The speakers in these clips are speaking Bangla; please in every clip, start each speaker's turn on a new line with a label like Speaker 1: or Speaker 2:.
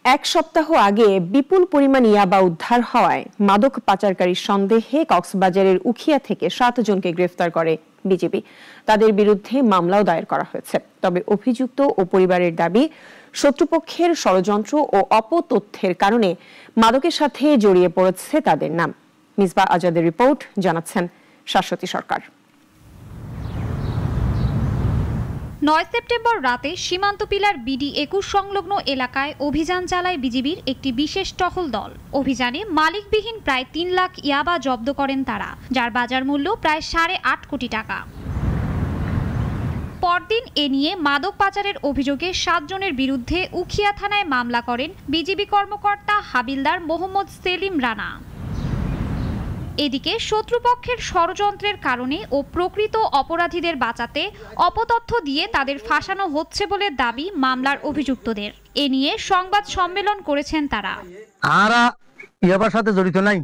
Speaker 1: এক সপ্তাহ আগে বিপুল পরিমাণ ইয়াবা উদ্ধার হওয়ায় মাদক পাচারকারীর সন্দেহে কক্সবাজারের উখিয়া থেকে 7 জনকে গ্রেফতার করে বিজিবি। তাদের বিরুদ্ধে মামলাও দায়ের করা হয়েছে। তবে অভিযুক্ত ও পরিবারের দাবি, শত্রুপক্ষের ষড়যন্ত্র ও অপতথ্যের কারণে মাদকের সাথে জড়িয়ে পড়েছে তাদের নাম। মিসবাহ আজাদের রিপোর্ট, জানাচ্ছেন শাশ্বতী সরকার।
Speaker 2: 9 সেপ্টেম্বর রাতে সীমান্ত পিলার BD-21 সংলগ্ন এলাকায় অভিযান চালায় বিজিবির একটি বিশেষ টহল দল। অভিযানে মালিকবিহীন প্রায় 3 লাখ ইয়াবা জব্দ করেন তারা, যার বাজার মূল্য প্রায় 8.5 কোটি টাকা। পরদিন এ নিয়ে মাদক পাচারের অভিযোগে 7 জনের বিরুদ্ধে উখিয়া থানায় মামলা করেন বিজিবি কর্মকর্তা হাবিলদার মোহাম্মদ সেলিম রানা। এদিকে শত্রুপক্ষের ষড়যন্ত্রের কারণে ও প্রকৃত অপরাধীদের বাঁচাতে অপতথ্য দিয়ে তাদের ফাঁসানো হচ্ছে বলে দাবি মামলার অভিযুক্তদের। এ নিয়ে সংবাদ সম্মেলন করেছেন তারা।
Speaker 3: আরা ইয়াবার সাথে জড়িত নাই,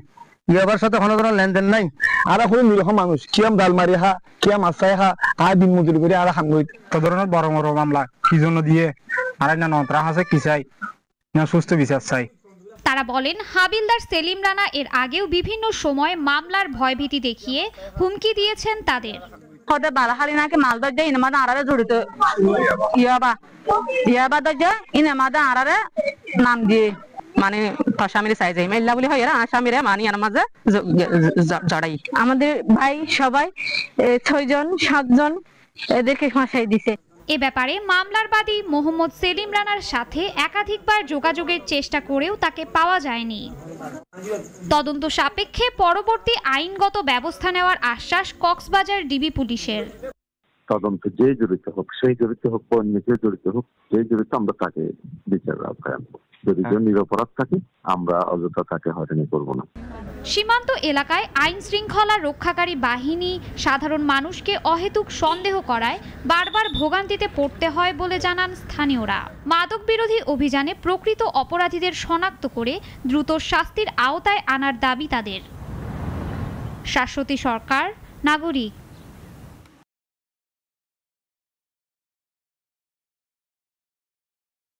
Speaker 3: ইয়াবার সাথে কোনো ধরনের লেনদেন নাই। আরা কোনো নিরীহ মানুষ, কিয়াম ডালমারি হা, কিয়াম আসাই হা, দিন মজুরি করে আরা হামগই। তো ধরনের বড় বড় মামলা কি জন্য দিয়ে আর না নন্ত্রা হাসে কি চাই না সুস্থ বিচার চাই।
Speaker 2: তারা বলেন, হাবিলদার সেলিম রানা এর আগেও বিভিন্ন সময় মামলার ভয়ভীতি দেখিয়ে হুমকি দিয়েছেন তাদের।
Speaker 4: বালাহালি নাকি মালদা যায় ইনামাদা আরারে জড়িত ইয়াবা দরজা ইনামাদা আরারে নাম দিয়ে মানে আসামিরে চাই যাই মেল্লা বলি হয় আসামিরে মানি আর মাঝে জড়াই। আমাদের ভাই সবাই 6 জন 7 জন এদেরকে ফাঁসাই দিছে।
Speaker 2: এ ব্যাপারে মামলার বাদী মোহাম্মদ সেলিম রানার সাথে একাধিকবার যোগাযোগের চেষ্টা করেও তাকে পাওয়া যায়নি। তদন্ত সাপেক্ষে পরবর্তী আইনগত ব্যবস্থা নেওয়ার আশ্বাস কক্সবাজার ডিবি পুলিশের।
Speaker 5: তদন্ত যে জড়িত হোক, সেই জড়িত হোক, অন্য কেউ জড়িত হোক, যে জড়িত আমরা তাকে বিচারের আওতায় আনবো। যদি কেউ নিরপরাধ থাকে আমরা অযথা তাকে হয়রানি করবো না।
Speaker 2: সীমান্ত এলাকায় আইন শৃঙ্খলা রক্ষাকারী বাহিনী সাধারণ মানুষকে অহেতুক সন্দেহ করায় বারবার ভোগান্তিতে পড়তে হয় বলে জানান স্থানীয়রা। মাদক বিরোধী অভিযানে প্রকৃত অপরাধীদের শনাক্ত করে দ্রুত শাস্তির আওতায় আনার দাবি তাদের। শাশ্বতী সরকার, নাগরিক।